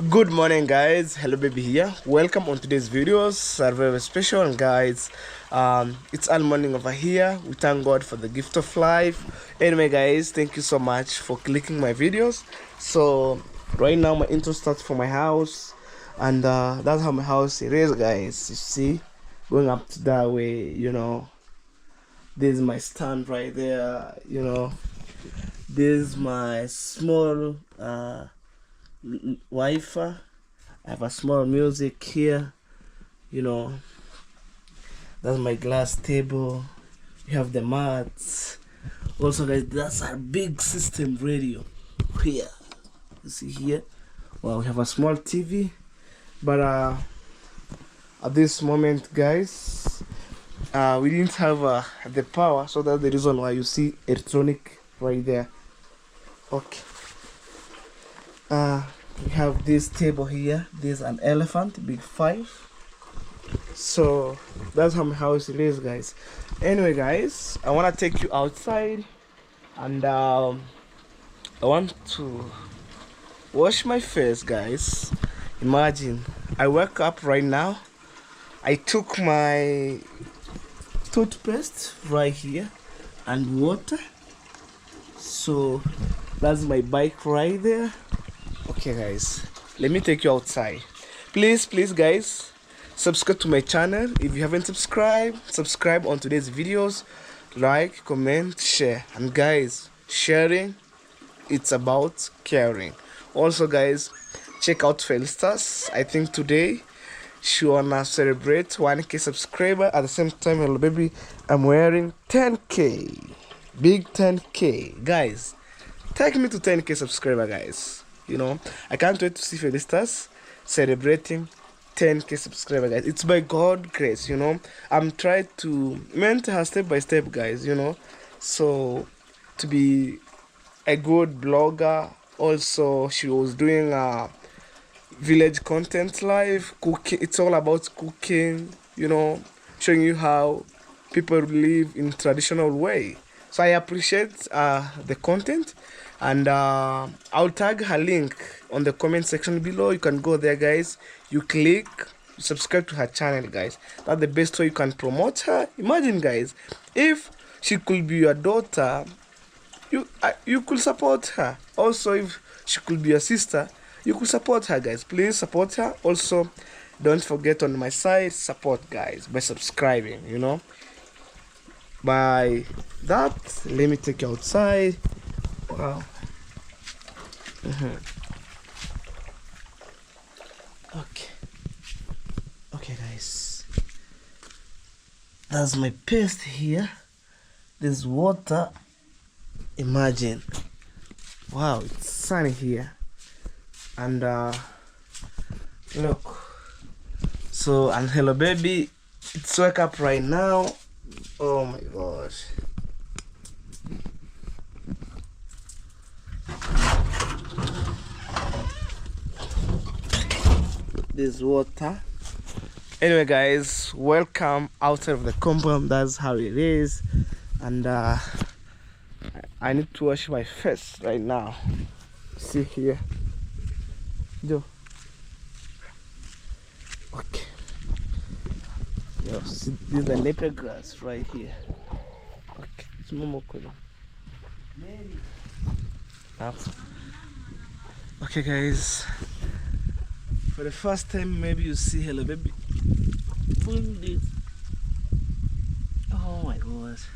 Good morning, guys. Hello baby here. Welcome on today's videos are very special, and guys, it's all morning over here. We thank God for the gift of life. Anyway, guys, thank you so much for clicking my videos. So right now my intro starts from my house, and that's how my house it is, guys. You see, going up to that way, this is my stand right there. This is my small Wi-Fi. I have a small music here. That's my glass table. We have the mats. Also, guys, that's our big system radio here. You see here. Well, we have a small TV, but at this moment, guys, we didn't have the power, so that's the reason why you see electronic right there. Okay. We have this table here. There's an elephant, big 5. So that's how my house it is, guys. Anyway, guys, I want to take you outside, and I want to wash my face, guys. Imagine I woke up right now. I took my toothpaste right here and water. So that's my bike right there. Okay, guys, let me take you outside. Please, guys, subscribe to my channel. If you haven't subscribe on today's videos. Like, comment, share. And guys, sharing, it's about caring. Also, guys, check out Felicitas. I think today she wanna celebrate 1K subscriber. At the same time, hello baby, I'm wearing 10K, big 10K. Guys, take me to 10K subscriber, guys. I can't wait to see Felicitas celebrating 10K subscriber, guys. It's by God grace. I'm trying to mentor her step by step, guys. So to be a good blogger. Also, she was doing village content live cooking. It's all about cooking, showing you how people live in traditional way. So I appreciate the content, and I'll tag her link on the comment section below. You can go there, guys. You click, subscribe to her channel, guys. That's the best way you can promote her. Imagine, guys, if she could be your daughter, you could support her. Also, if she could be your sister, you could support her, guys. Please support her. Also, don't forget, on my side, support, guys, by subscribing. By that, let me take you outside. Wow. Okay, guys, that's my paste here. There's water. Imagine, wow, it's sunny here, and look. So, and hello baby, it's wake up right now. Oh my gosh. There's water. Anyway, guys, welcome outside of the compound. That's how it is. And I need to wash my face right now. See here. Joe. Okay. See, this is the leopard grass right here. Okay. It's okay, guys. For the first time, maybe you see hello baby. Oh my gosh.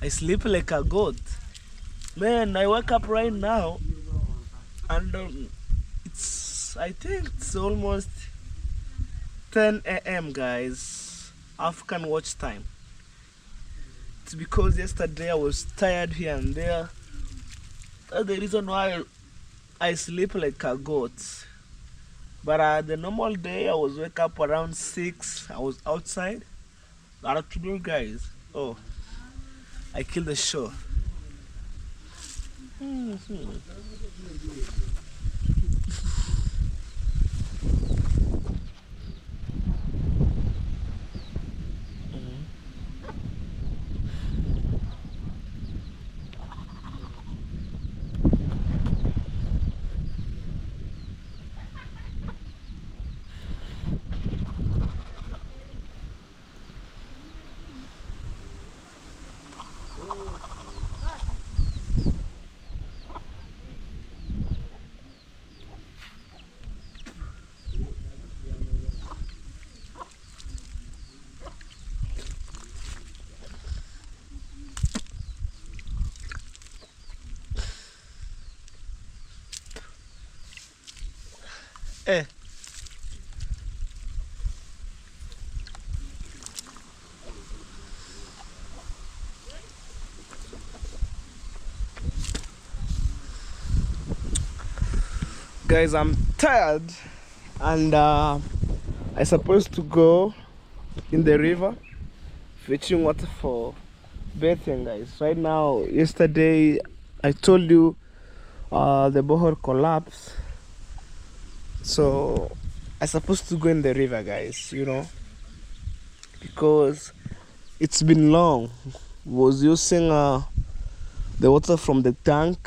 I sleep like a goat. Man, I wake up right now, and I think it's almost 10 a.m. guys, African watch time. It's because yesterday I was tired here and there. That's the reason why I sleep like a goat. But the normal day I was wake up around 6. I was outside. But today, guys, oh, I killed the show. Eh. Guys, I'm tired and I supposed to go in the river fetching water for bathing, guys. Right now, yesterday I told you the borehole collapsed, so I supposed to go in the river, guys, you know, because it's been long. Was using the water from the tank,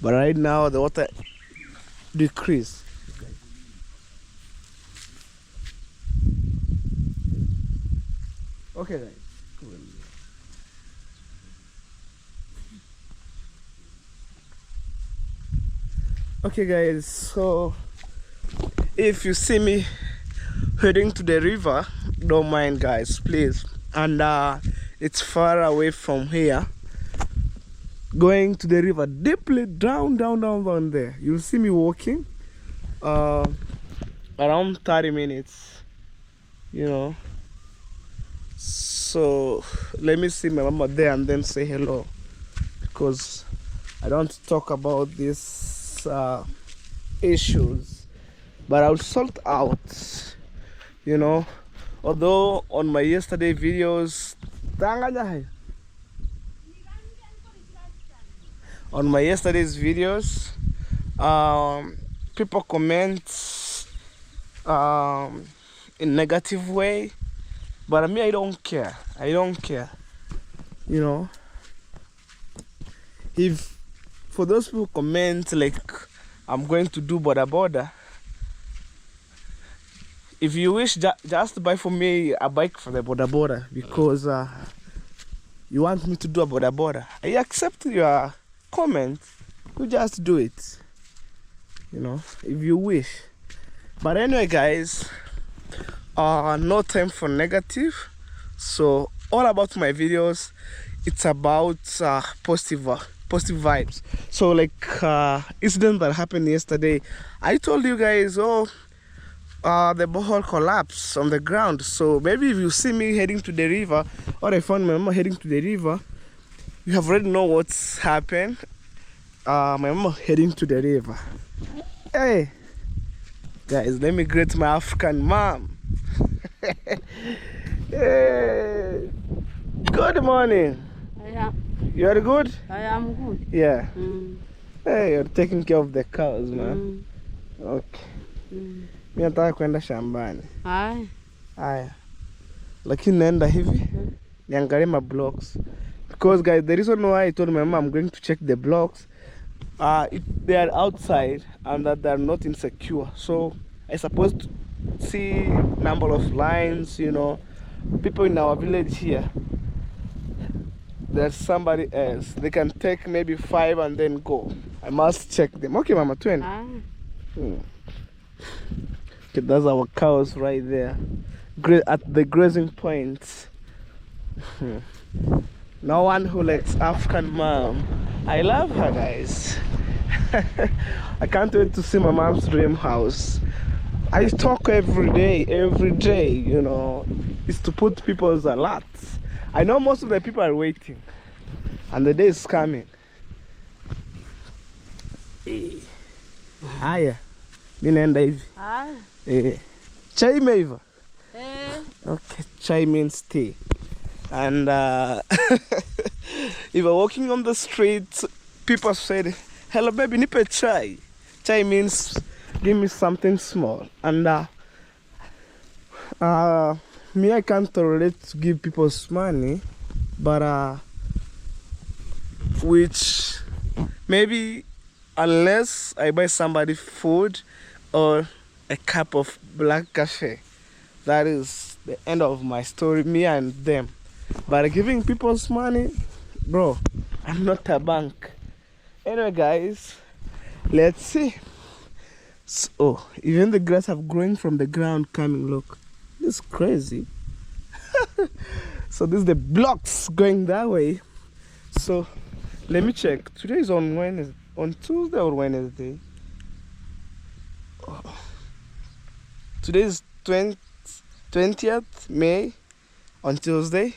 but right now the water decreased. Okay, guys. Okay, guys, so if you see me heading to the river, don't mind, guys, please. And it's far away from here. Going to the river deeply down there. You'll see me walking around 30 minutes, you know. So let me see my mama there and then say hello, because I don't talk about these issues, but I'll sort out, you know. Although on my yesterday videos, on my yesterday's videos, people comment in negative way, but me, I don't care. I don't care, you know. If for those people comment like I'm going to do boda boda, if you wish, just buy for me a bike for the boda boda, because you want me to do a boda boda. I accept your comment. You just do it, you know, if you wish. But anyway, guys, no time for negative. So all about my videos, it's about positive vibes. So like incident that happened yesterday, I told you guys, oh, the borehole collapsed on the ground. So maybe if you see me heading to the river, or I found my mama heading to the river, you have already know what's happened. My mama heading to the river. Hey guys, let me greet my African mom. Hey, good morning. Yeah. You are good? I am good. Yeah. Hey, you're taking care of the cows, man. Okay. Mi nataka kwenda shambani. Haya. Lakini naenda hivi niangalie ma blocks. Because guys, the reason why I told my mom I'm going to check the blocks, they are outside and that they are not insecure. So I supposed to see number of lines, you know. People in our village here, there's somebody else. They can take maybe 5 and then go. I must check them. Okay, Mama, 20. Okay, that's our cows right there, at the grazing point. No one who likes African mom. I love her, guys. I can't wait to see my mom's dream house. I talk every day, you know. It's to put people's alerts. I know most of the people are waiting, and the day is coming. Haya, mimi naenda hivi. Chai imeiva? Okay, chai means tea. And if you're walking on the street, people said, hello baby, nipe chai. Chai means give me something small. And me, I can't tolerate to give people money, but which maybe unless I buy somebody food or a cup of black coffee, that is the end of my story, me and them. But giving people money, bro, I'm not a bank. Anyway, guys, let's see. So even the grass have grown from the ground coming. Look, this is crazy. So this is the blocks going that way. So let me check. Today is on Wednesday, on Tuesday or Wednesday. Oh. today is 20th May on Tuesday.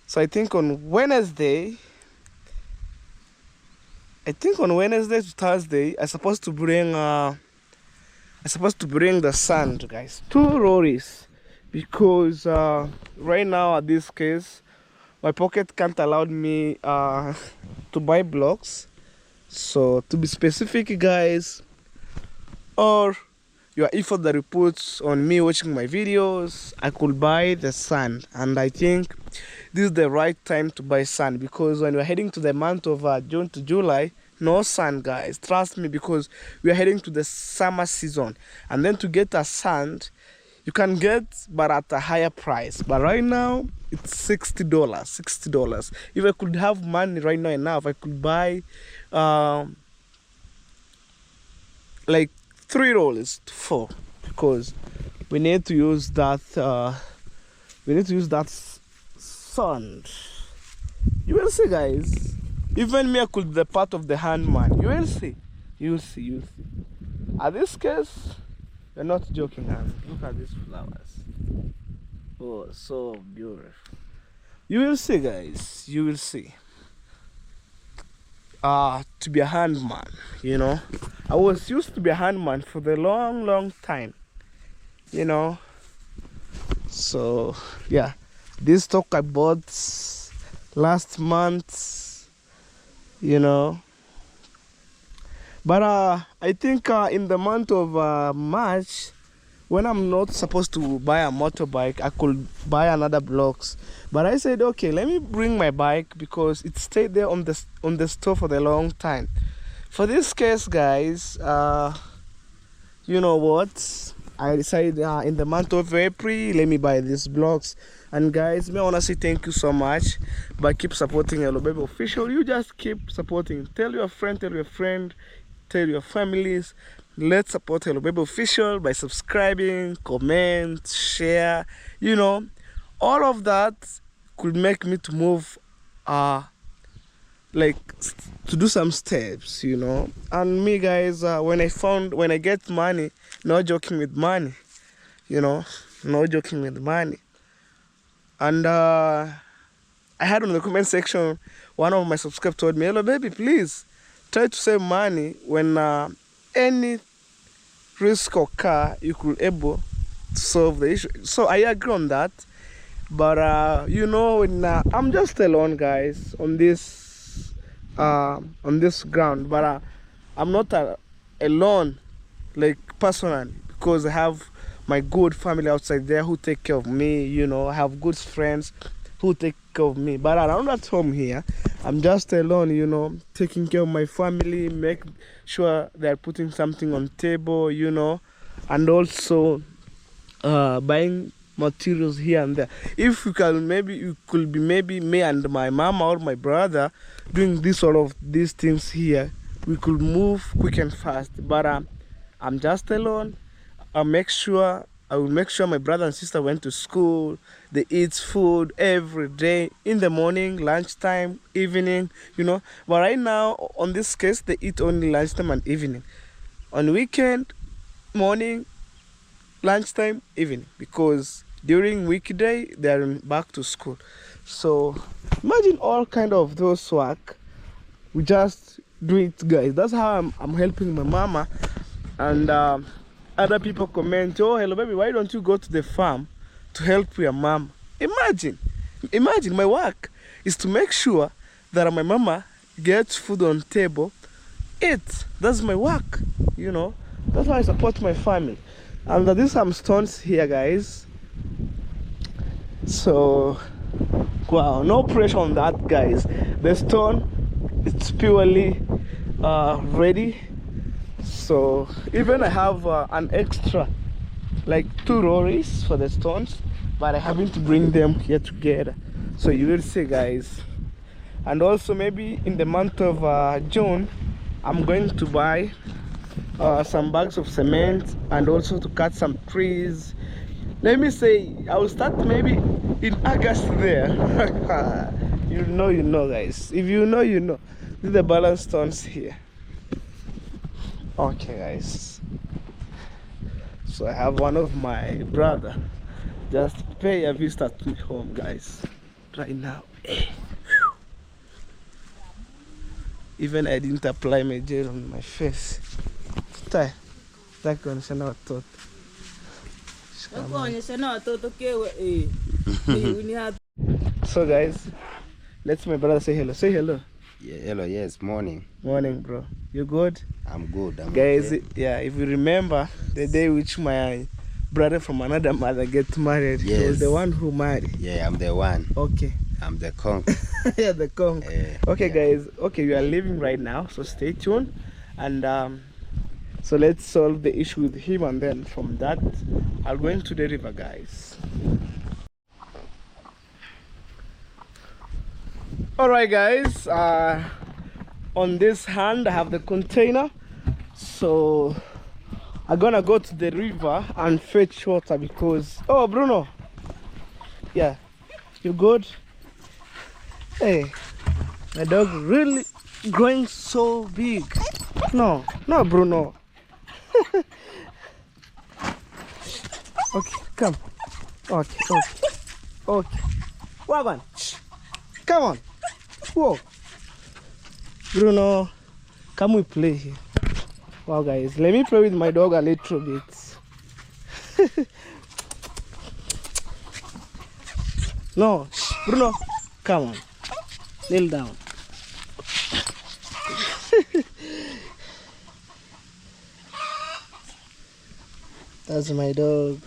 So I think on Wednesday to Thursday I'm supposed to bring the sand, guys. 2 lorries, because right now at this case my pocket can't allow me to buy blocks. So to be specific, guys, or your effort that you put on me watching my videos, I could buy the sand. And I think this is the right time to buy sand, because when we're heading to the month of June to July, no sand, guys, trust me, because we are heading to the summer season. And then to get a sand, you can get, but at a higher price. But right now it's $60. If I could have money right now enough, I could buy like 3 rollers to 4, because we need to use that sand. You will see, guys. Even me, I could be the part of the handman. You will see. You'll see. At this case, we're not joking, man. Look at these flowers. Oh, so beautiful. You will see, guys. You will see. To be a handman, you know. I was used to be a handman for the long time, you know. So yeah, this stock I bought last month, you know. But I think in the month of March, when I'm not supposed to buy a motorbike, I could buy another blocks. But I said, okay, let me bring my bike, because it stayed there on the store for the long time. For this case, guys, you know what? I decided in the month of April, let me buy these blocks. And guys, I want to say thank you so much. But keep supporting Hello Baby Official. You just keep supporting. Tell your friend, tell your families. Let's support Hello Baby Official by subscribing, comment, share. You know, all of that could make me to move, like to do some steps, you know. And me, guys, when I get money, no joking with money, you know, no joking with money. And I had on the comment section, one of my subscribers told me, Hello Baby, please try to save money when any risk occur, you could able to solve the issue. So I agree on that. But you know, when I'm just alone, guys, on this ground. But I'm not alone, like personally, because I have my good family outside there who take care of me. You know, I have good friends who take care of me. But I'm not at home here. I'm just alone, you know, taking care of my family, make sure they're putting something on table, you know, and also buying materials here and there. If you can, maybe you could be me and my mama or my brother doing these things here. We could move quick and fast. But I'm just alone. I will make sure my brother and sister went to school. They eat food every day, in the morning, lunchtime, evening, you know. But right now, on this case, they eat only lunchtime and evening. On weekend, morning, lunchtime, evening, because during weekday they are back to school. So imagine all kind of those work. We just do it, guys. That's how I'm helping my mama. And other people comment, oh, Hello Baby, why don't you go to the farm to help your mom? Imagine my work is to make sure that my mama gets food on table, eat. That's my work, you know. That's how I support my family. And there's some stones here, guys. So wow, no pressure on that, guys. The stone, it's purely ready. So even I have an extra, like 2 lorries for the stones, but I haven't to bring them here together. So you will see, guys. And also maybe in the month of June, I'm going to buy some bags of cement, and also to cut some trees. Let me say, I will start maybe in August there. You know, guys. If you know, you know. These are the balance stones here. Okay, guys. So I have one of my brother just pay a visit to my home, guys, right now. Even I didn't apply my gel on my face. Tai, that condition not thought. So guys, let's my brother say hello. Say hello. Yeah, hello, yes, morning. Morning, bro. You good? I'm good. I'm guys, okay. Yeah, if you remember the day which my brother from another mother get married, yes. He was the one who married. Yeah, I'm the one. Okay. I'm the conk. Yeah, the conk. Okay, yeah. guys. Okay, we are leaving right now, so stay tuned. And so let's solve the issue with him, and then from that, I'll go into the river, guys. Alright, guys. On this hand, I have the container. So I'm gonna go to the river and fetch water because... Oh, Bruno. Yeah. You good? Hey, my dog really growing so big. No, Bruno. Okay, come. Okay. Wagon. Come on. Whoa. Bruno, come we play here. Wow, guys, let me play with my dog a little bit. No, Bruno, come on. Kneel down. That's my dog,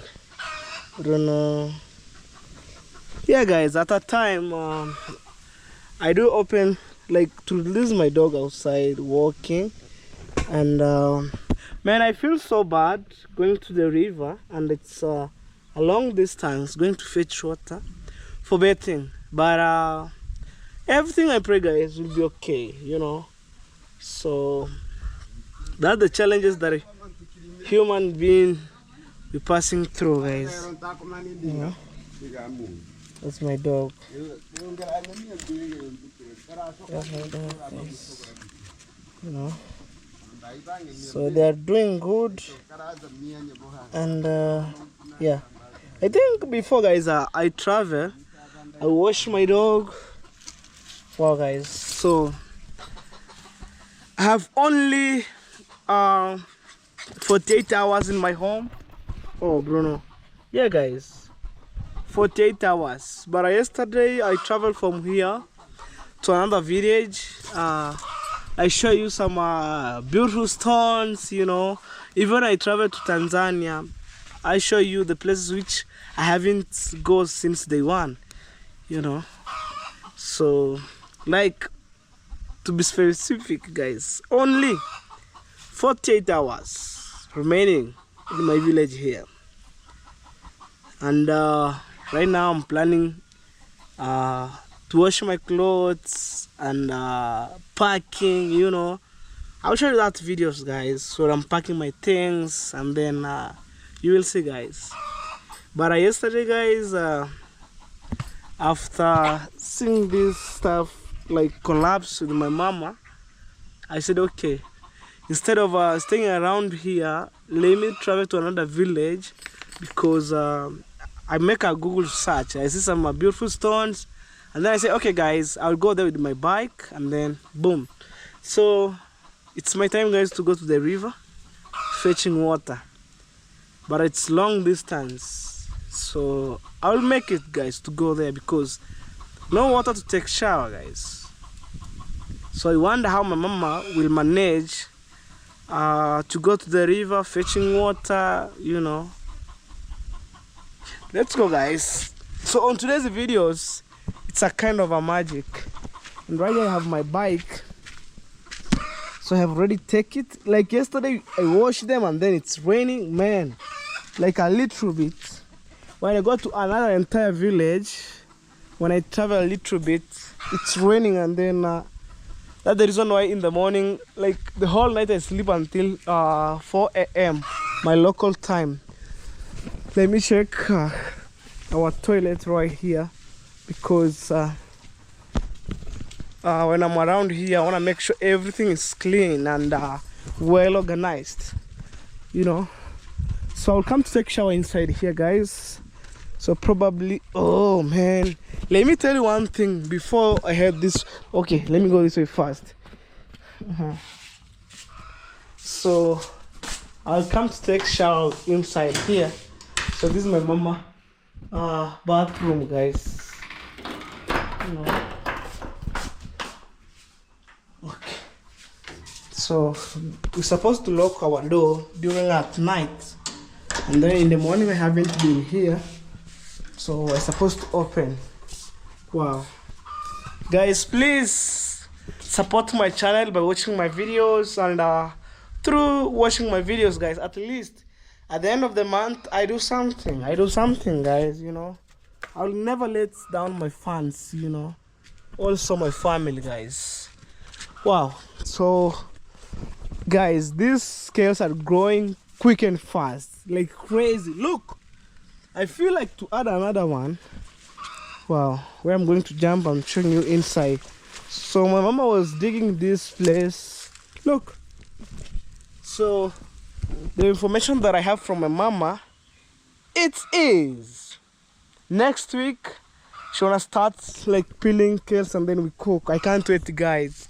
Bruno. Yeah, guys, at a time, I do open, like, to release my dog outside walking. And, man, I feel so bad going to the river. And it's a long distance going to fetch water for bathing. But everything I pray, guys, will be okay, you know. So that's the challenges that a human being be passing through, guys. You know? That's my dog. That's my dog, guys. You know. So they are doing good. And yeah. I think before, guys, I travel, I wash my dog. Wow, guys. So I have only 48 hours in my home. Oh, Bruno. Yeah, guys. 48 hours. But yesterday I traveled from here to another village. I show you some beautiful stones, you know. Even I traveled to Tanzania. I show you the places which I haven't go since day one, you know. So, like, to be specific, guys, only 48 hours remaining in my village here. And right now I'm planning to wash my clothes and packing, you know. I'll show you that videos, guys. So I'm packing my things, and then you will see, guys. But yesterday, guys, after seeing this stuff like collapse with my mama, I said, okay, instead of staying around here, let me travel to another village, because I make a Google search. I see some beautiful stones, and then I say, okay, guys, I'll go there with my bike, and then boom. So it's my time, guys, to go to the river fetching water, but it's long distance, so I'll make it, guys, to go there because no water to take shower, guys. So I wonder how my mama will manage to go to the river fetching water, you know. Let's go, guys. So on today's videos, it's a kind of a magic, and right here I have my bike. So I have already taken it. Like yesterday, I washed them, and then it's raining, man, like a little bit. When I go to another entire village, when I travel a little bit, it's raining, and then that's the reason why in the morning, like the whole night, I sleep until 4 a.m. my local time. Let me check our toilet right here, because when I'm around here, I want to make sure everything is clean and well organized, you know. So I'll come to take shower inside here, guys. So probably, oh man, let me tell you one thing before I head this. Okay, let me go this way first. So I'll come to take shower inside here. So this is my mama bathroom, guys. You know. Okay. So we're supposed to lock our door during at night, and then in the morning I haven't been here, so we're supposed to open. Wow, guys, please support my channel by watching my videos, and through watching my videos, guys, at least at the end of the month I do something, guys. You know, I'll never let down my fans, you know, also my family, guys. Wow. So guys, these scales are growing quick and fast, like crazy. Look, I feel like to add another one. Wow, where I'm going to jump, I'm showing you inside. So my mama was digging this place. Look, so the information that I have from my mama, it is next week she wanna start like peeling kales and then we cook. I can't wait, guys.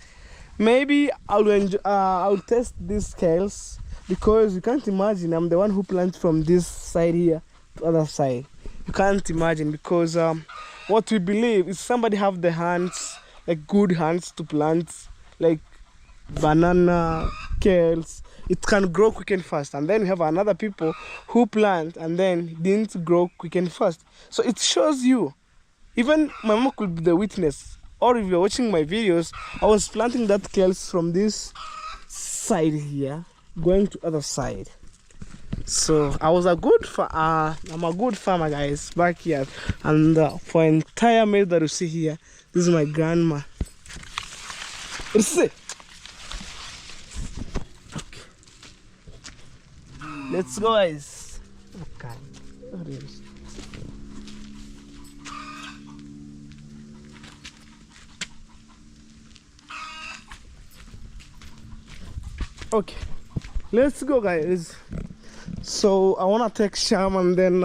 Maybe I'll test these scales, because you can't imagine I'm the one who plants from this side here to other side. You can't imagine, because what we believe is somebody have the hands, like good hands to plant like banana, kales. It can grow quick and fast, and then we have another people who plant and then didn't grow quick and fast. So it shows you, even my mom could be the witness. Or if you're watching my videos, I was planting that kales from this side here, going to other side. So I was a good I'm a good farmer, guys, back here. And for entire maize that you see here, this is my grandma. You see? Okay. Let's go, guys. Okay. Okay, let's go, guys. So I want to take sham and then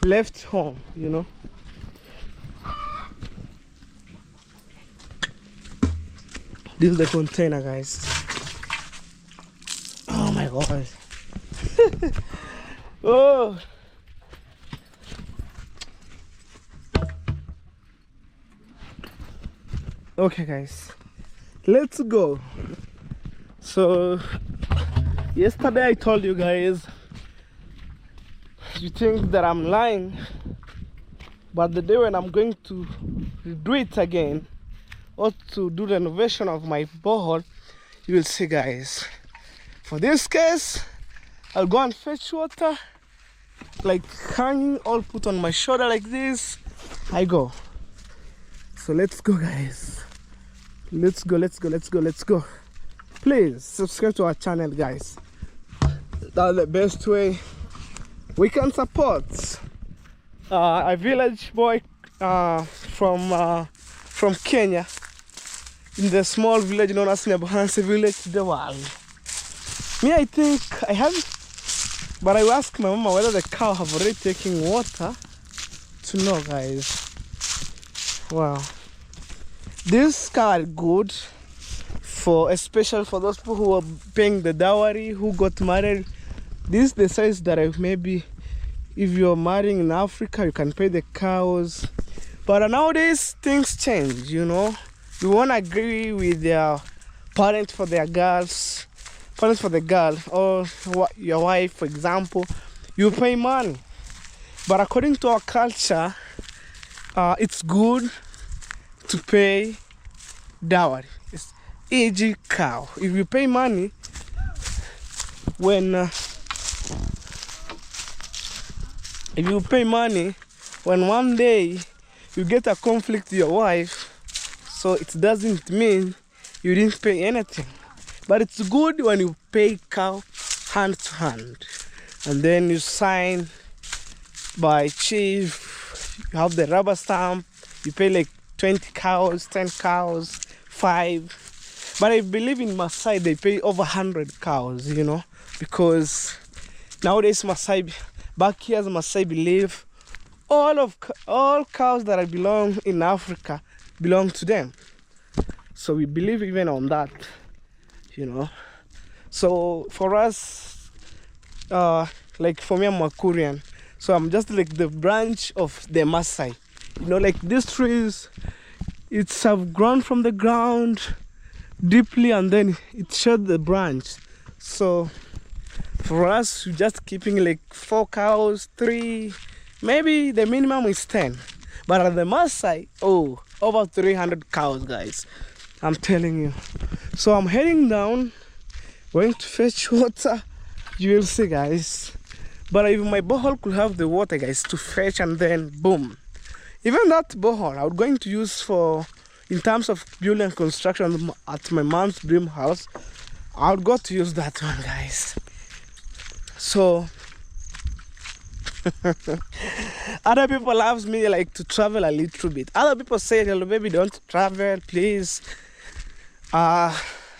left home, you know. This is the container, guys. Oh my god. Oh, okay, guys, let's go. So yesterday I told you guys, you think that I'm lying, but the day when I'm going to do it again, or to do the renovation of my borehole, you will see, guys. For this case, I'll go and fetch water, like hanging, all put on my shoulder like this. I go. So let's go, guys. Let's go. Please subscribe to our channel, guys. That's the best way we can support a village boy from Kenya, in the small village known as Nyabuhansi village, the world. Me, I think I have, but I will ask my mama whether the cow have already taken water to know, guys. Wow, this cow are good, for especially for those people who are paying the dowry, who got married. This is the size that maybe if you're marrying in Africa, you can pay the cows. But nowadays things change, you know. You won't agree with their parents for their girls, parents for the girl, or your wife, for example. You pay money. But according to our culture, it's good to pay dowry. It's e.g. cow. If you pay money, when one day you get a conflict with your wife, so it doesn't mean you didn't pay anything. But it's good when you pay cow hand to hand, and then you sign by chief, you have the rubber stamp, you pay like 20 cows, 10 cows, 5. But I believe in Maasai they pay over 100 cows, you know, because Nowadays, back here, Maasai believe all cows that belong in Africa belong to them. So we believe even on that, you know. So for us, like for me, I'm Makurian, so I'm just like the branch of the Maasai. You know, like these trees, it's have grown from the ground deeply, and then it shed the branch. So for us, we're just keeping like 4 cows, 3, maybe the minimum is 10. But at the Maasai, oh, over 300 cows, guys. I'm telling you. So I'm heading down, going to fetch water. You will see, guys. But if my borehole could have the water, guys, to fetch, and then boom. Even that borehole I was going to use for, in terms of building and construction at my mom's dream house, I would go to use that one, guys. So other people loves me like to travel a little bit. Other people say, hello baby, don't travel, please.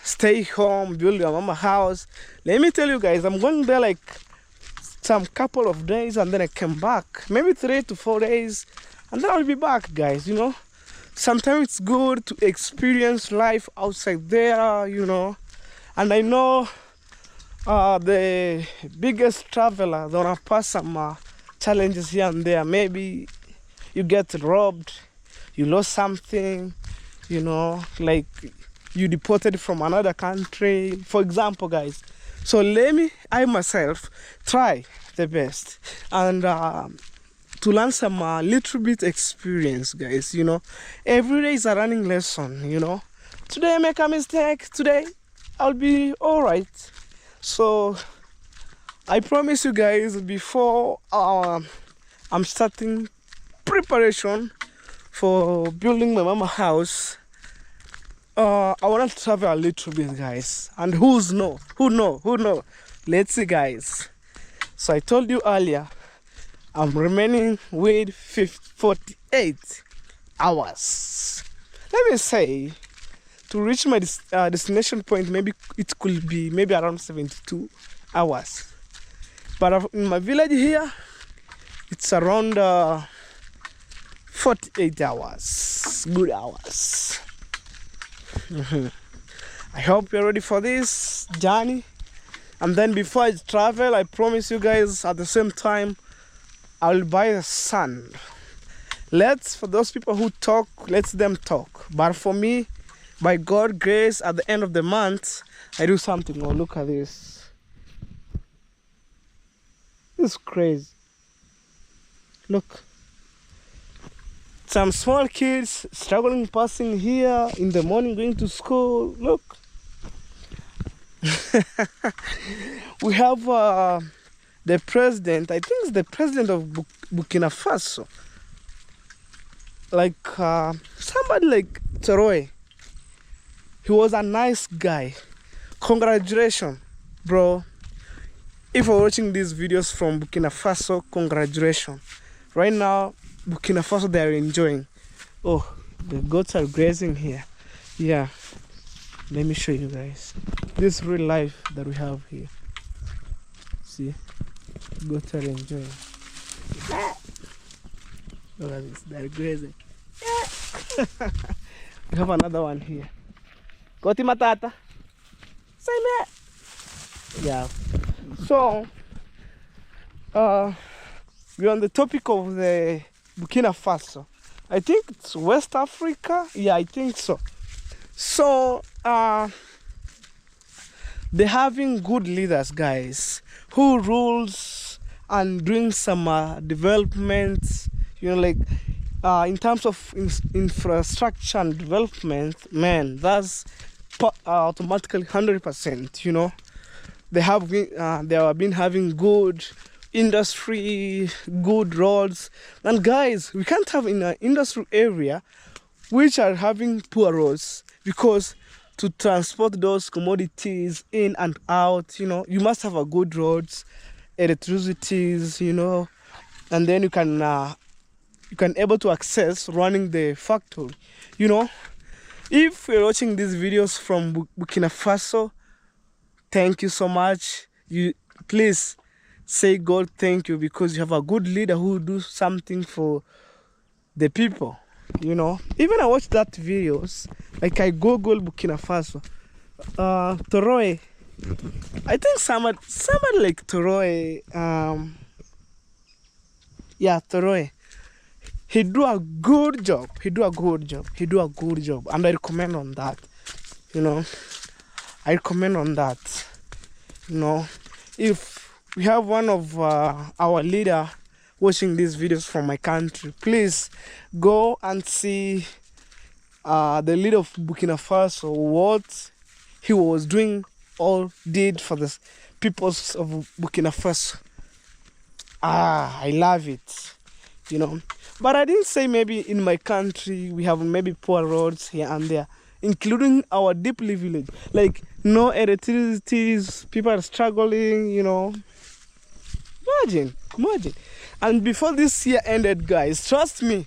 Stay home, build your mama house. Let me tell you guys, I'm going there like some couple of days, and then I come back. Maybe 3 to 4 days, and then I'll be back, guys, you know. Sometimes it's good to experience life outside there, you know. And I know the biggest traveler, they're gonna pass some challenges here and there. Maybe you get robbed, you lost something, you know, like you deported from another country, for example, guys. So let me, I myself, try the best and to learn some little bit experience, guys, you know. Every day is a running lesson, you know. Today I make a mistake, today I'll be all right. So I promise you guys, before I'm starting preparation for building my mama house, I want to travel a little bit, guys. And who know? Let's see, guys. So I told you earlier, I'm remaining with 48 hours. Let me say, to reach my destination point, maybe it could be maybe around 72 hours. But in my village here, it's around 48 hours. Good hours. I hope you're ready for this journey. And then before I travel, I promise you guys at the same time, I'll buy the sand. For those people who talk, let them talk. But for me, by God's grace, at the end of the month, I do something. Oh, look at this. This is crazy. Look. Some small kids struggling, passing here in the morning, going to school. Look. We have the president, I think it's the president of Burkina Faso. Like somebody like Toroy. He was a nice guy. Congratulations, bro. If you're watching these videos from Burkina Faso, congratulations. Right now, Burkina Faso, they are enjoying. Oh, the goats are grazing here. Yeah, let me show you guys. This is real life that we have here. See, goats are enjoying. Look at this, they're grazing. We have another one here. Goti matata. Say me. Yeah. So, we're on the topic of the Burkina Faso. I think it's West Africa. Yeah, I think so. So, they're having good leaders, guys, who rules and doing some development, you know, like in terms of infrastructure and development, man, that's automatically 100%, you know. They have been having good industry, good roads. And guys, we can't have in an industrial area which are having poor roads, because to transport those commodities in and out, you know, you must have a good roads, electricities, you know, and then you can able to access running the factory, you know. If you're watching these videos from Burkina Faso, thank you so much. You please say God thank you because you have a good leader who will do something for the people. You know, even I watched that videos, like I Google Burkina Faso, Toroe. I think somebody like Toroe, yeah, Toroe. He do a good job. He do a good job, and I recommend on that. You know, I recommend on that. You know, if we have one of our leader watching these videos from my country, please go and see the leader of Burkina Faso, what he was doing or did for the peoples of Burkina Faso. I love it, you know. But I didn't say maybe in my country we have maybe poor roads here and there, including our deeply village. Like no electricity, people are struggling, you know. Imagine. And before this year ended, guys, trust me,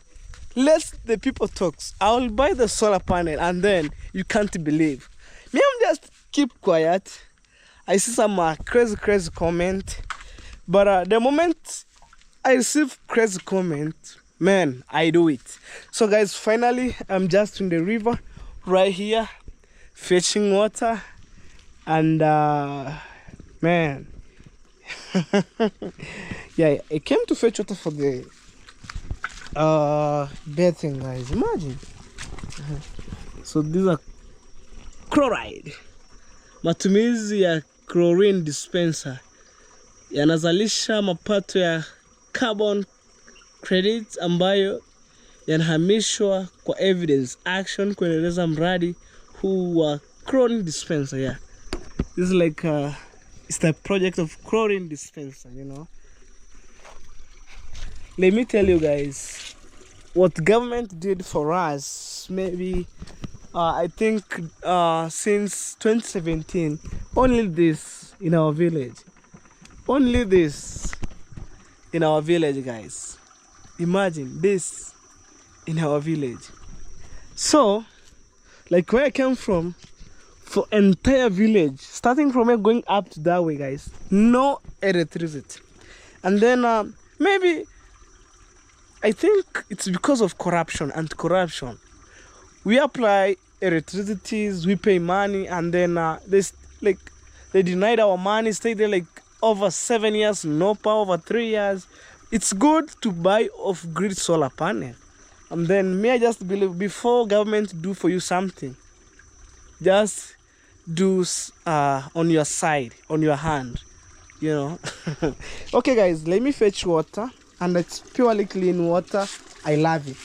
let the people talk. I will buy the solar panel and then you can't believe. Me, I'm just keep quiet. I see some crazy comment. But the moment I receive crazy comment, man, I do it. So guys, finally, I'm just in the river right here, fetching water. And man, yeah, I came to fetch water for the bathing, guys. Imagine. So these are chloride, matumizi ya chlorine dispenser yanazalisha mapato ya carbon credits ambayo yanahamishwa kwa evidence action kuendeleza mradi huu wa chlorine dispenser. Yeah, this is like it's the project of chlorine dispenser, you know. Let me tell you guys what government did for us. Maybe I think since 2017, only this in our village. Only this in our village, guys. Imagine this in our village. So, like where I came from, for entire village, starting from here going up to that way, guys, no electricity. And then maybe I think it's because of corruption. We apply electricities, we pay money, and then they denied our money, stay there like over 7 years, no power over 3 years. It's good to buy off-grid solar panel. And then me, I just believe before government do for you something, just do on your side, on your hand, you know. Okay guys, let me fetch water, and it's purely clean water. I love it.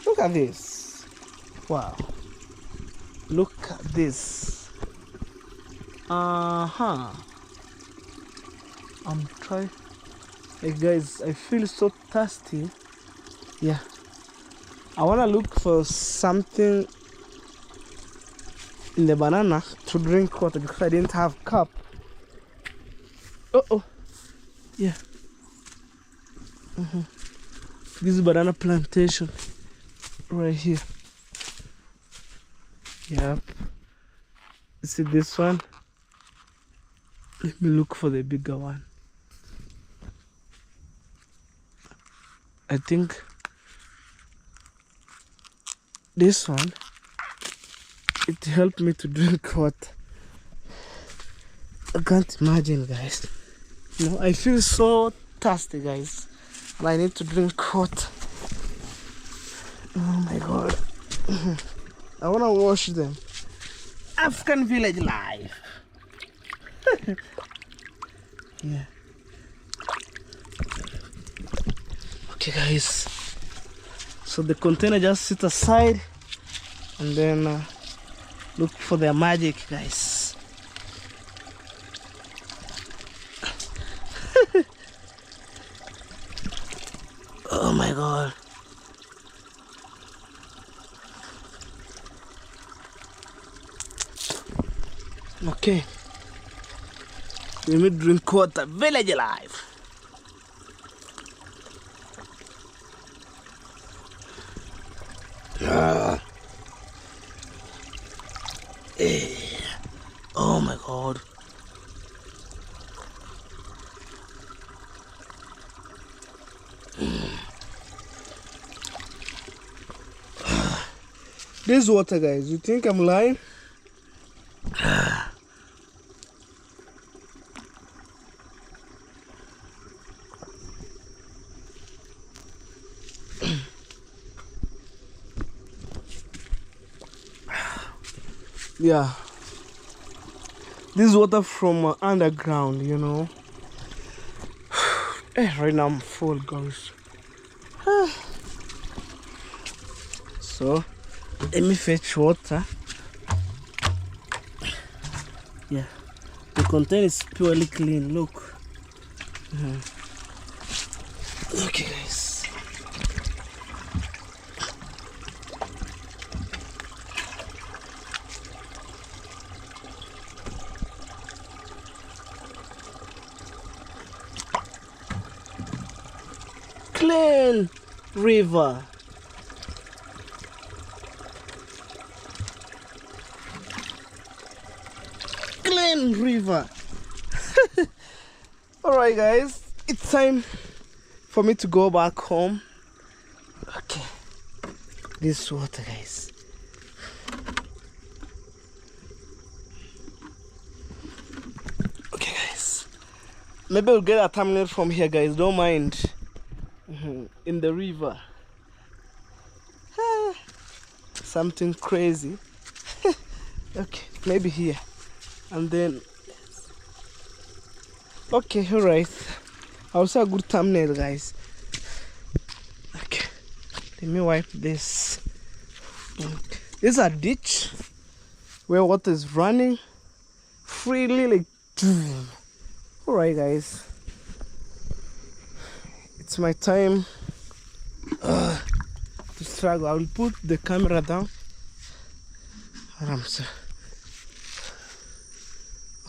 Look at this. Wow, look at this. I'm trying. Hey guys, I feel so thirsty. Yeah, I wanna look for something in the banana to drink water because I didn't have cup. Yeah. This is banana plantation right here. Yep. You see this one? Let me look for the bigger one. I think this one, it helped me to drink water. I can't imagine, guys. You know, I feel so thirsty, guys, and I need to drink water. Oh my god. I want to wash them. African village life. Yeah. Okay guys, so the container just sit aside, and then look for their magic, guys. Oh my god. Okay, let me drink water. Village life. Oh my god. This water, guys. You think I'm lying? Yeah, this water from underground, you know. Right now I'm full, guys. So let me fetch water. Yeah, the container is purely clean. Look. Okay, guys. Clean river. Clean river. Alright, guys, it's time for me to go back home. Okay, this water, guys. Okay, guys, maybe we'll get a thumbnail from here, guys. Don't mind. In the river. Something crazy. Okay, maybe here. And then okay, alright. Also a good thumbnail, guys. Okay, let me wipe this. This is a ditch where water is running freely, like. Alright, guys, it's my time to struggle. I will put the camera down.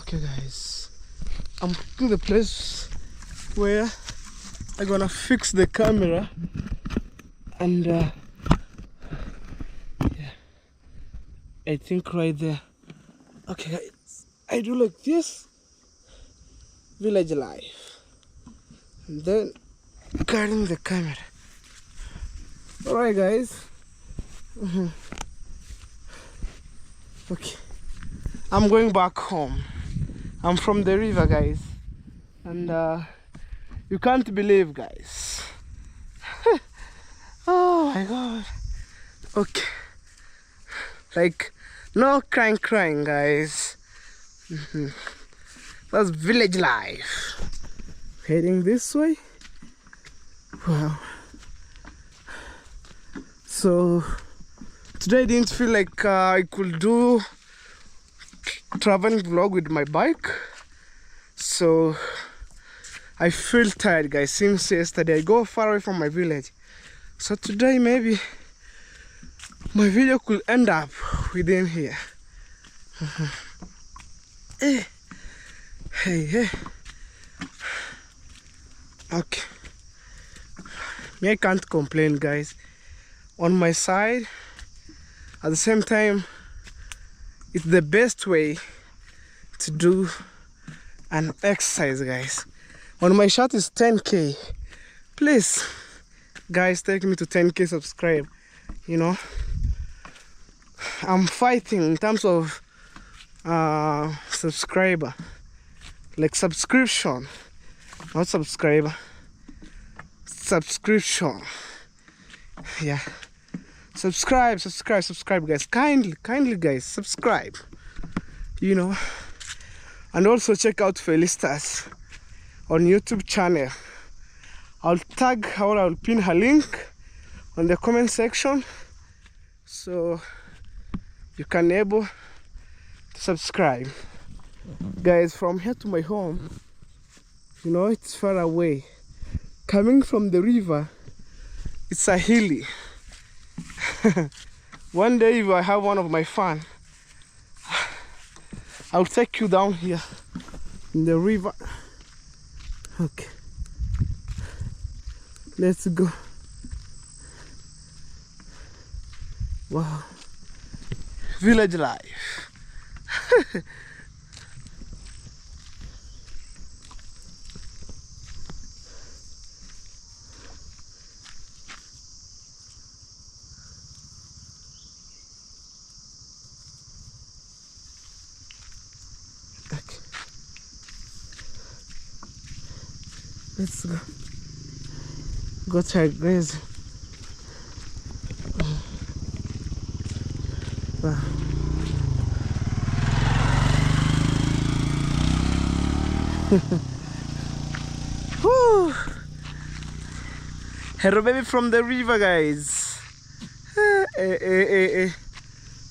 Okay, guys, I'm to the place where I'm gonna fix the camera, and yeah, I think right there. Okay, guys, I do like this. Village life, and then carrying the camera. Alright, guys. Okay, I'm going back home. I'm from the river, guys, and you can't believe, guys. Oh my god. Okay, like, no crying, guys. That's village life. Heading this way. Wow. So today I didn't feel like I could do traveling vlog with my bike, so I feel tired, guys, since yesterday I go far away from my village. So today maybe my video could end up within here. Hey. Okay, me, I can't complain, guys. On my side, at the same time, it's the best way to do an exercise, guys. On my shot is 10k. Please, guys, take me to 10k subscribe. You know, I'm fighting in terms of subscriber, like subscription, not subscriber, subscription. Yeah, subscribe, guys. Kindly, guys, subscribe. You know, and also check out Felistas on YouTube channel. I'll tag her, or I'll pin her link on the comment section, so you can able to subscribe. Guys, from here to my home, you know, it's far away. Coming from the river, it's a hilly. One day, if I have one of my fun, I'll take you down here in the river. Okay, let's go. Wow, village life. Let's go. Go try grazing. Wow. Whew. Hello baby from the river, guys.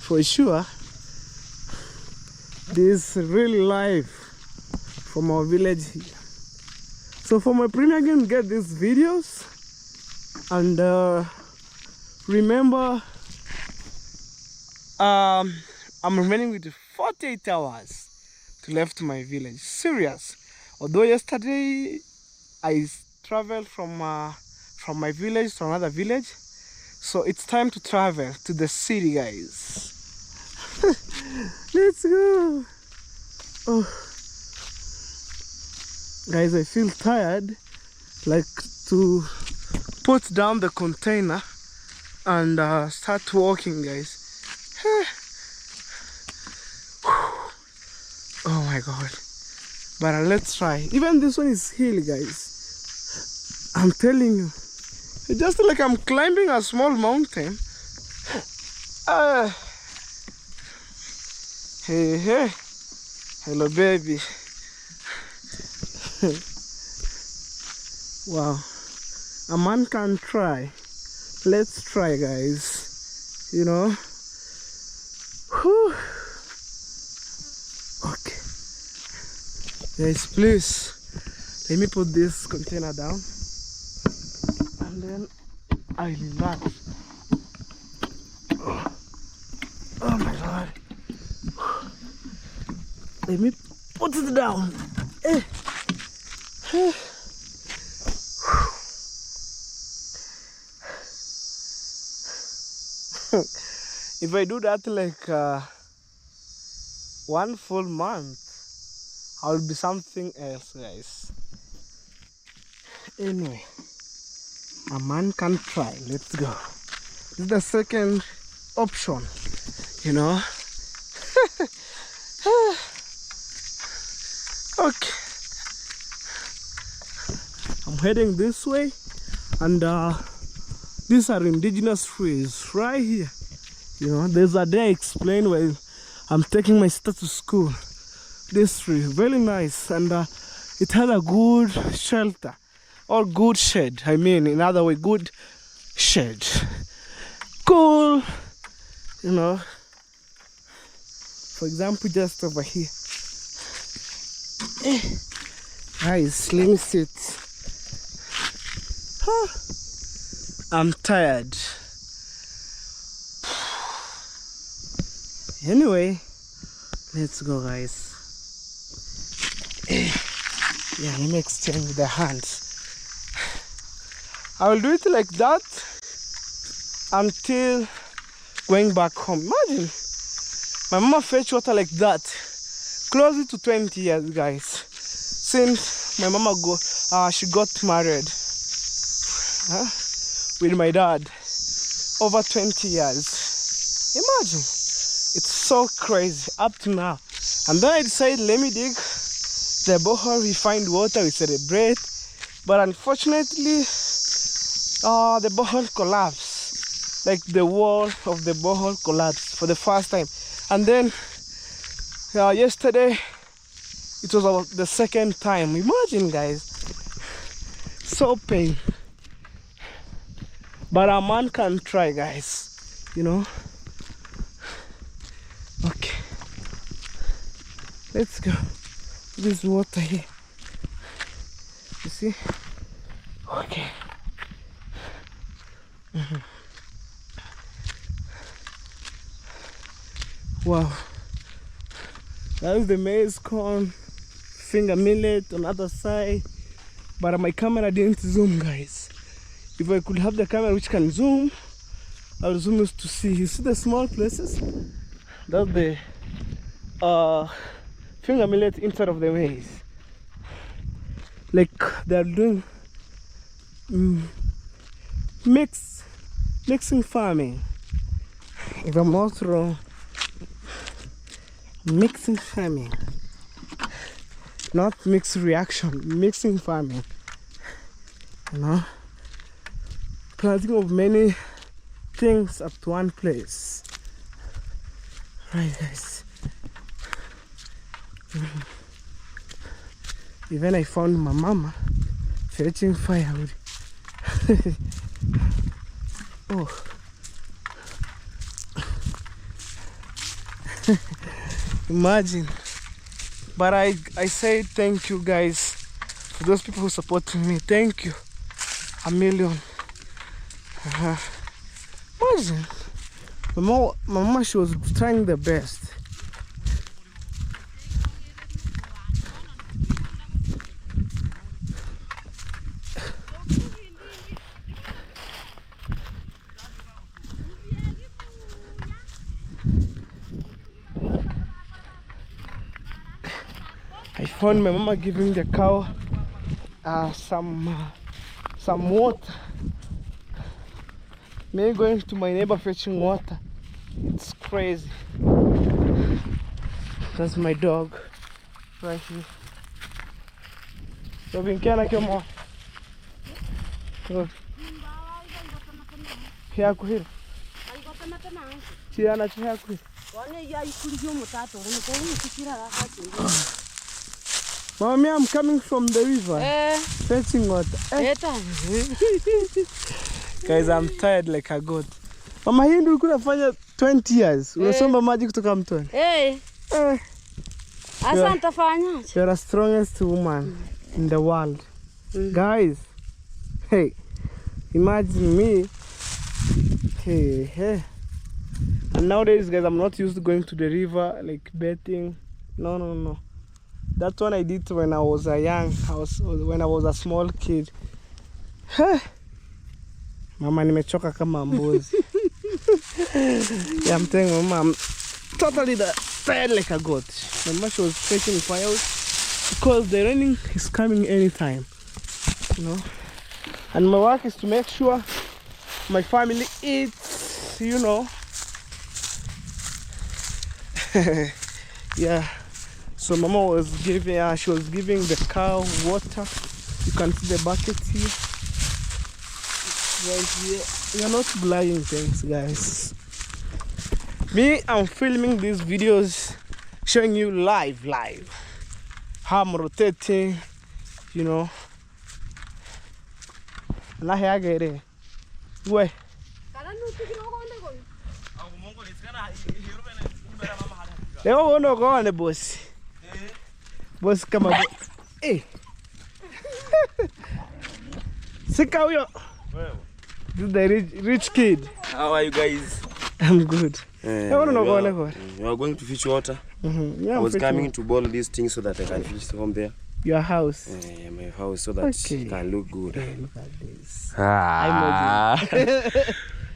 For sure, this is really live from our village here. So for my premium game, get these videos, and remember, I'm remaining with 48 hours to left my village. Serious. Although yesterday I traveled from my village to another village, so it's time to travel to the city, guys. Let's go. Oh, guys, I feel tired, like to put down the container and start walking, guys. Oh my god. But let's try. Even this one is hilly, guys. I'm telling you, it's just like I'm climbing a small mountain. Hey, hey. Hello, baby. Wow. A man can try. Let's try, guys. You know. Whew. Okay. Guys, please let me put this container down and then I relax. Oh my god. Let me put it down. If I do that like 1 full month, I'll be something else, guys. Anyway, a man can try. Let's go. This is the second option, you know. Okay, I'm heading this way, and these are indigenous trees right here. You know, there's a day I explained while I'm taking my sister to school. This tree, very nice, and it had a good shelter, or good shade. I mean, in other way, good shade. Cool, you know. For example, just over here. Guys, let me sit. I'm tired. Anyway, let's go, guys. Yeah, let me extend the hands. I will do it like that until going back home. Imagine, my mama fetch water like that close to 20 years, guys, since my mama she got married with my dad. Over 20 years. Imagine, it's so crazy up to now. And then I decided, let me dig the borehole, we find water, we celebrate. But unfortunately, the borehole collapsed. Like the wall of the borehole collapsed for the first time. And then yesterday, it was the second time. Imagine, guys, so pain. But a man can try, guys, you know. Okay, let's go. There's water here, you see. Okay. Wow, that is the maize corn, finger millet on the other side, but my camera didn't zoom, guys. If I could have the camera which can zoom, I will zoom to see. You see the small places? That's the finger millet inside of the maize. Like they're doing mixing farming. If I'm not wrong, mixing farming, not mixed reaction, mixing farming. You know, planting of many things up to one place. Right, guys. Even I found my mama fetching firewood. Oh. Imagine. But I say thank you guys for those people who supported me. Thank you a million. Imagine. My mama, she was trying the best. I found my mama giving the cow some water. Me going to my neighbor fetching water. It's crazy. That's my dog right here. Robin, can I come on? Here, here. Here, Mommy, I'm coming from the river. Fetching water. Guys, I'm tired like a goat. Mama, hii ndio ulikuwa unafanya 20 years. Unasomba maji kutoka mtoni. Asa nitafanya. You're the strongest woman in the world. Guys, hey, imagine me. Hey. And nowadays, guys, I'm not used to going to the river, like bathing. No. That's what I did when I was a when I was a small kid. Mama, nimechoka kama mbuzi. Yeah, I'm telling Mama, I'm totally tired like a goat. Mama, she was fetching fire because the raining is coming anytime. You know? And my work is to make sure my family eats, you know. Yeah. So Mama was giving, she was giving the cow water. You can see the bucket here. Right here. We are not blind, things, guys. Me, I'm filming these videos, showing you live. How I'm rotating, you know. And I get it. Where? They won't go on the bus. Boss, come on. Hey. Sick out yo. This is the rich kid. How are you guys? I'm good. You are going to fetch water? Yeah, I was coming to boil these things so that I can fetch from there. Your house? My house, so that it can look good. Hey, look at this. Are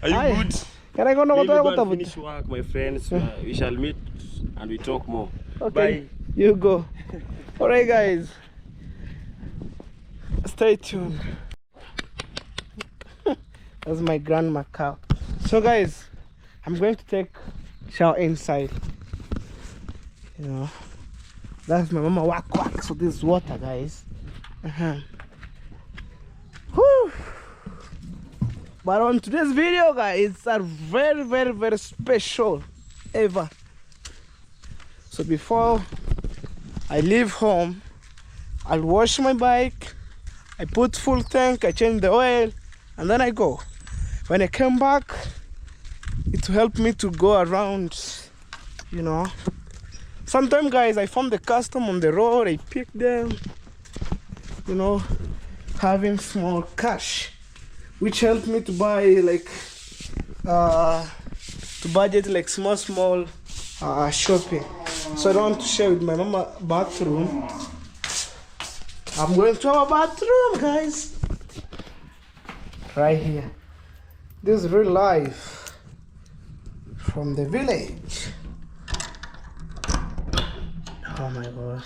you good? Can I go Maybe go and finish work, my friends. We shall meet and we talk more. Okay. Bye. You go. Alright, guys. Stay tuned. That's my grandma cow. So, guys, I'm going to take shower inside. You know, that's my mama whack. So this is water, guys. Whew. But on today's video, guys, it's a very special ever. So before I leave home, I'll wash my bike, I put full tank, I change the oil, and then I go. When I come back, it will help me to go around, you know. Sometimes, guys, I found the custom on the road, I pick them, you know, having small cash, which helped me to buy like, to budget like small shopping. So I don't want to share with my mama bathroom. I'm going to our bathroom, guys. Right here. This is real life from the village. Oh my god.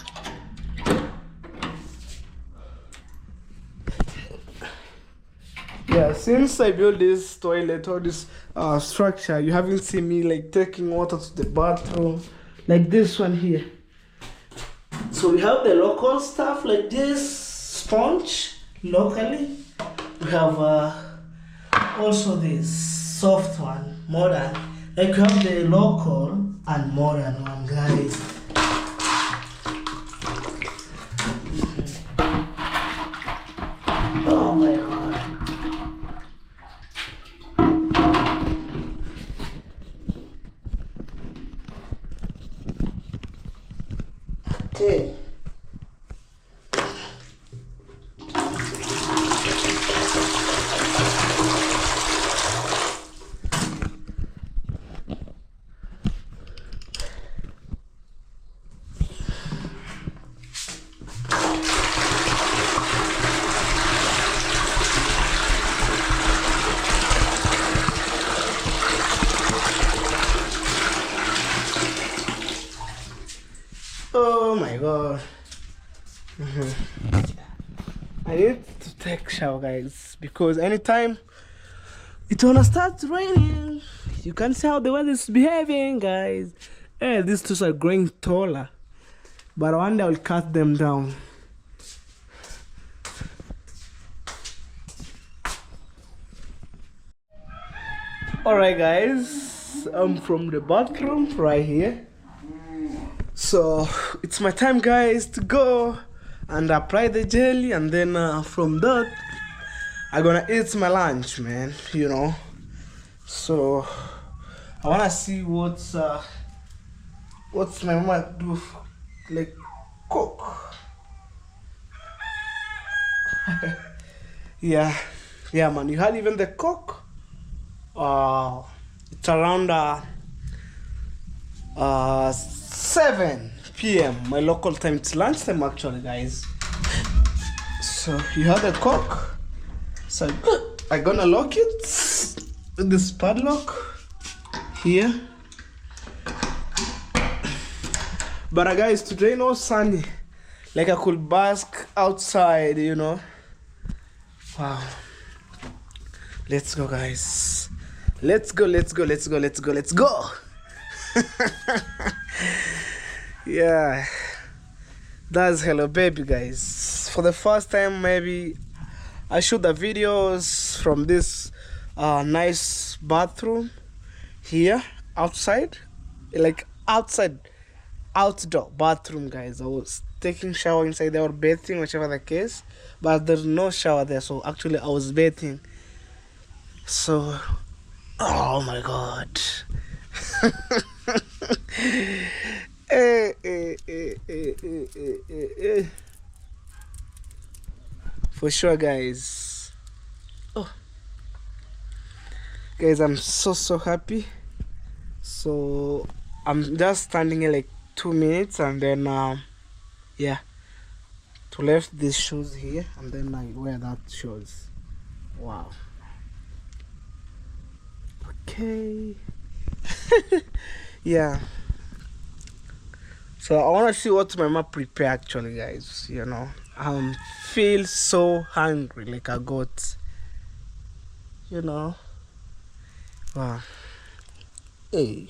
Yeah, since I built this toilet or this structure, you haven't seen me like taking water to the bathroom like this one here. So we have the local stuff like this sponge locally, we have also this soft one, modern. Like we have the local and modern one, guys. Oh my god. Okay. Oh my god. I need to take a shower, guys, because anytime it's gonna start raining, you can see how the weather is behaving, guys. These trees are growing taller, but one day I will cut them down. Alright, guys, I'm from the bathroom right here. So it's my time, guys, to go and apply the jelly, and then from that I'm gonna eat my lunch, man, you know. So I wanna see what's my mama do, like cook. yeah man, you had even the cook. It's around 7 p.m. my local time. It's lunchtime actually, guys. So you have the cook. So I'm gonna lock it with this padlock here. But guys, today no sunny, like I could bask outside, you know. Wow. Let's go, guys. Let's go. Yeah, that's Hello Baby, guys. For the first time, maybe I shoot the videos from this nice bathroom here outside, like outdoor bathroom, guys. I was taking shower inside there or bathing, whichever the case, but there's no shower there, so actually I was bathing. So oh my god. For sure, guys. Oh, guys, I'm so happy. So I'm just standing here like 2 minutes, and then yeah, to left these shoes here, and then I wear that shoes. Wow. Okay. Yeah. So I want to see what my mom prepared actually, guys. You know, I feel so hungry, like I got, you know. Wow. Hey.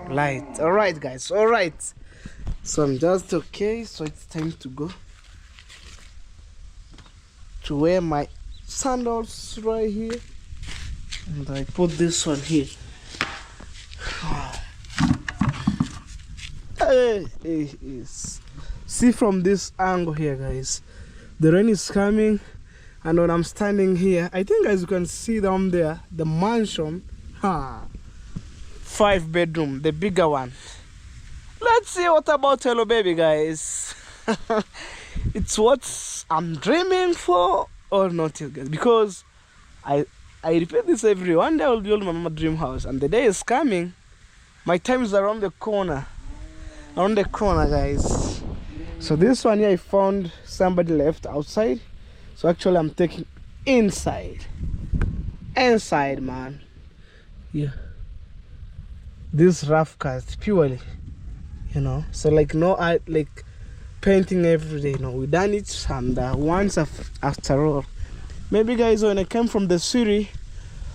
Light. All right, guys. All right. So I'm just okay. So it's time to go to wear my sandals right here, and I put this one here. See from this angle here, guys, the rain is coming, and when I'm standing here, I think, as you can see down there, the mansion, 5 bedroom, the bigger one. Let's see what about Hello Baby, guys. It's what I'm dreaming for or not yet, guys, because I repeat this every one day I will build my mama dream house, and the day is coming. My time is around the corner, guys. So this one here, I found somebody left outside, so actually I'm taking inside, man. Yeah, this rough cast purely, you know. So like no like painting every day, no, we done it, and once after all. Maybe, guys, when I came from the city,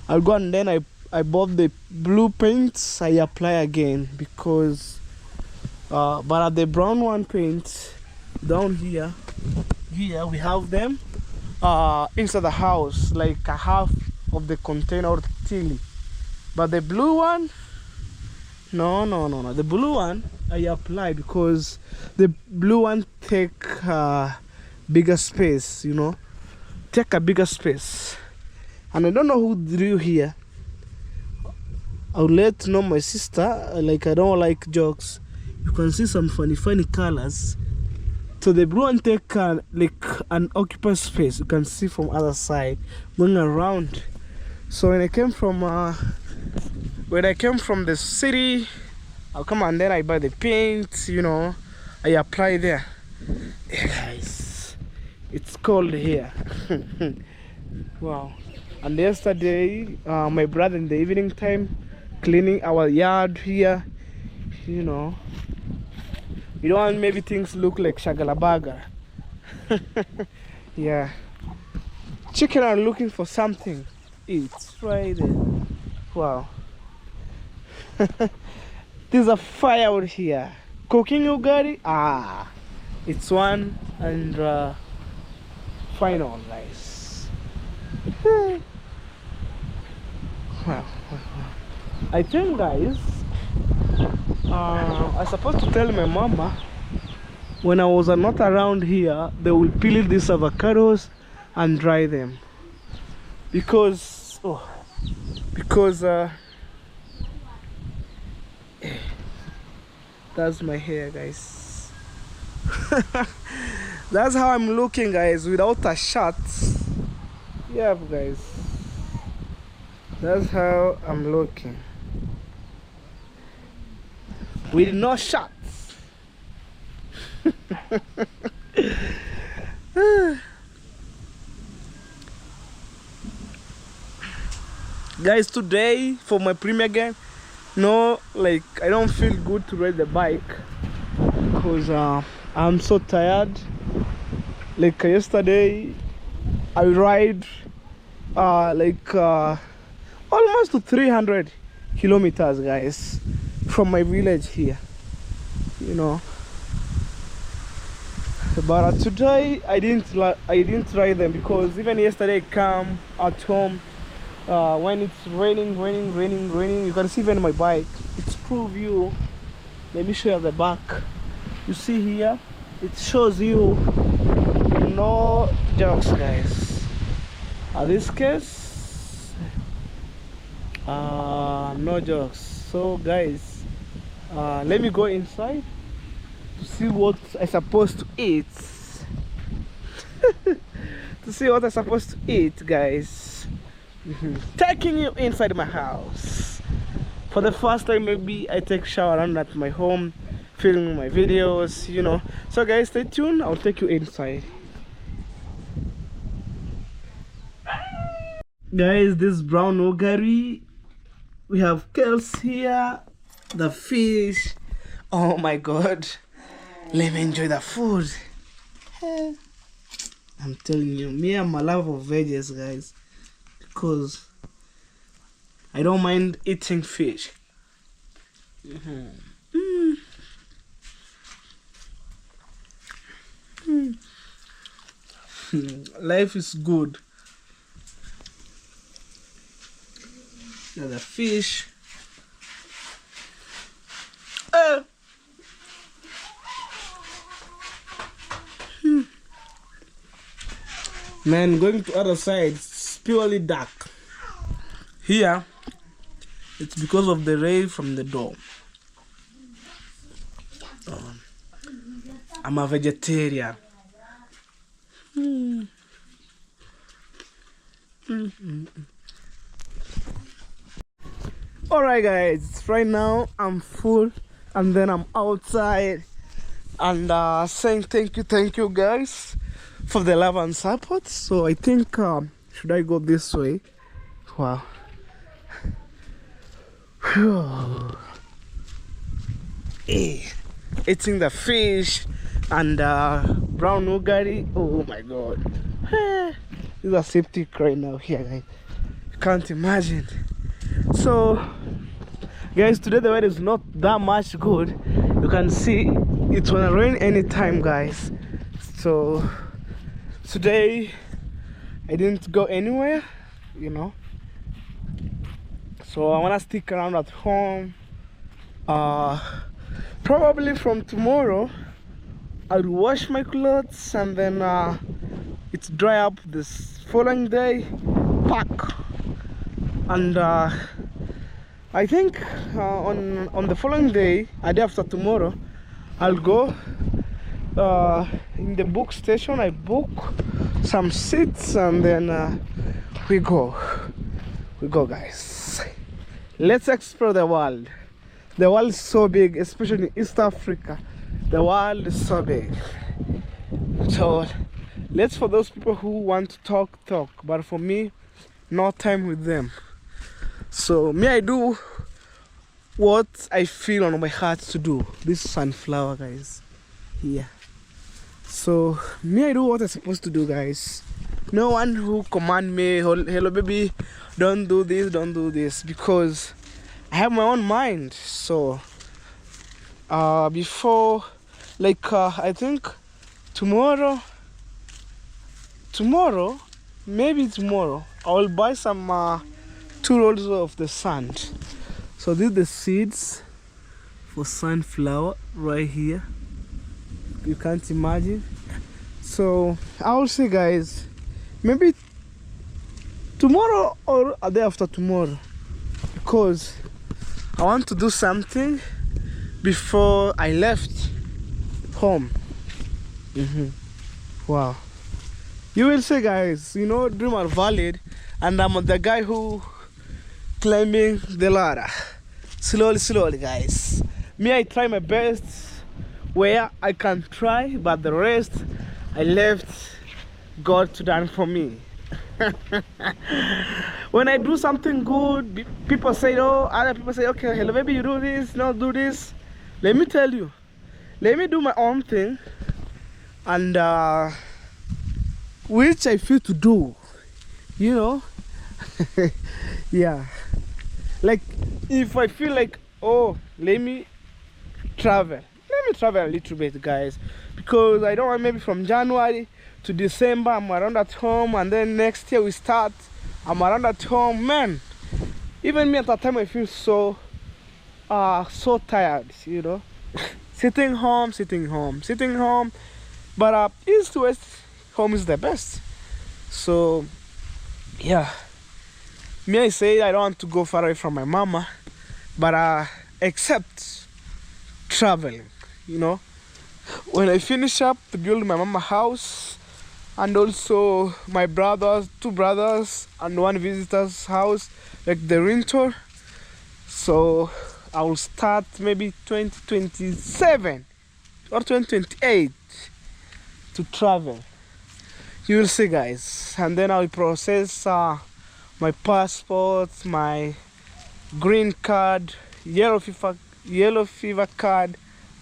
I'll go and then I I bought the blue paints. I apply again because but at the brown one paint down here we have them inside the house, like a half of the container or tilly. But the blue one, no, the blue one I apply because the blue one take bigger space, you know, take a bigger space. And I don't know who drew here. I'll let know my sister. Like, I don't like jokes. You can see some funny colors. So the blue one take like an occupied space. You can see from other side going around. So when I came from the city, I'll come and then I buy the paint, you know, I apply there. Yeah, guys, it's cold here. Wow. And yesterday my brother in the evening time cleaning our yard here, you know. You don't want maybe things look like Shagalabaga. Yeah. Chicken are looking for something. It's Friday. Wow. There's a fire out here. Cooking ugali? Ah. It's one and final rice. Wow. I think, guys, I supposed to tell my mama when I was not around here, they will peel these avocados and dry them because that's my hair, guys. That's how I'm looking, guys, without a shirt. Yeah, guys, that's how I'm looking with no shirt. Guys, today for my premiere game, no, like, I don't feel good to ride the bike because I'm so tired. Like yesterday I ride like almost to 300 kilometers, guys, from my village here, you know. But today I didn't ride them because even yesterday I come at home when it's raining. You can see even my bike, it's true view. Let me show you the back. You see here, it shows you no jokes, guys. In this case, no jokes. So guys, let me go inside to see what I'm supposed to eat. To see what I'm supposed to eat, guys. Taking you inside my house for the first time. Maybe I take shower around at my home, filming my videos, you know. So guys, stay tuned. I'll take you inside. Guys, this brown ogari, we have kales here, the fish. Oh my god, let me enjoy the food. I'm telling you, me, I'm a lover of veggies, guys, because I don't mind eating fish. Life is good. Yeah, the fish. Man, going to other side, it's purely dark. Here, it's because of the ray from the door. I'm a vegetarian. Alright guys, right now I'm full and then I'm outside and saying thank you guys for the love and support. So I think should I go this way? Wow. Eating the fish and brown ogari. Oh my god. This is a septic right now here, guys. You can't imagine. So guys, today the weather is not that much good. You can see it's gonna rain anytime, guys. So today I didn't go anywhere, you know, so I wanna stick around at home. Probably from tomorrow I'll wash my clothes and then it's dry up this following day, pack, and I think on the following day, a day after tomorrow, I'll go in the book station. I book some seats and then we go guys. Let's explore the world. The world is so big, especially in East Africa. The world is so big. So let's, for those people who want to talk, but for me, no time with them. So me, I do what I feel on my heart to do. This sunflower, guys, here. So me, I do what I'm supposed to do, guys. No one who command me, hello baby, don't do this, because I have my own mind. So before, like I think maybe tomorrow I will buy some 2 rolls of the sand. So these are the seeds for sunflower right here. You can't imagine. So I will say, guys, maybe tomorrow or a day after tomorrow, because I want to do something before I left home. Wow. You will say, guys, you know, dreams are valid, and I'm the guy who climbing the ladder slowly, guys. Me, I try my best where I can try, but the rest I left God to done for me. When I do something good, people say, oh, other people say, okay, hello, maybe you do this, not do this. Let me tell you, let me do my own thing, and which I feel to do, you know. Yeah, like if I feel like, oh, let me travel a little bit, guys, because I don't want, maybe from January to December I'm around at home, and then next year we start, I'm around at home. Man, even me at that time I feel so tired, you know. sitting home, but east to west, home is the best. So yeah, me, I say I don't want to go far away from my mama, but except traveling, you know. When I finish up to build my mama house, and also my brothers, 2 brothers and 1 visitor's house, like the rental, so I will start maybe 2027 or 2028 to travel. You will see, guys, and then I will process my passport, my green card, yellow fever card.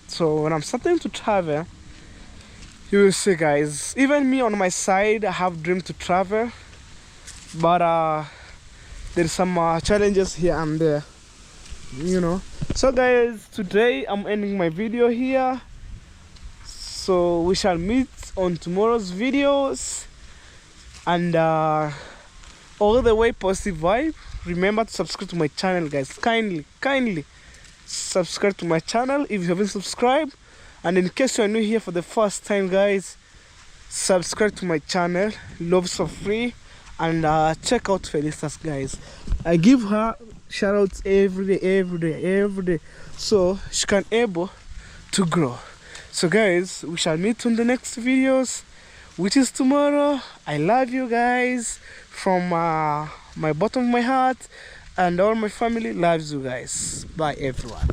So when I'm starting to travel, you will see, guys. Even me on my side, I have dream to travel, but there's some challenges here and there, you know. So guys, today I'm ending my video here, so we shall meet on tomorrow's videos, and all the way positive vibe. Remember to subscribe to my channel, guys. Kindly subscribe to my channel if you haven't subscribed, and in case you are new here for the first time, guys, subscribe to my channel. Loves for free, and check out Felicitas, guys. I give her shout outs every day, so she can able to grow. So guys, we shall meet on the next videos, which is tomorrow. I love you guys from my bottom of my heart, and all my family loves you guys. Bye everyone.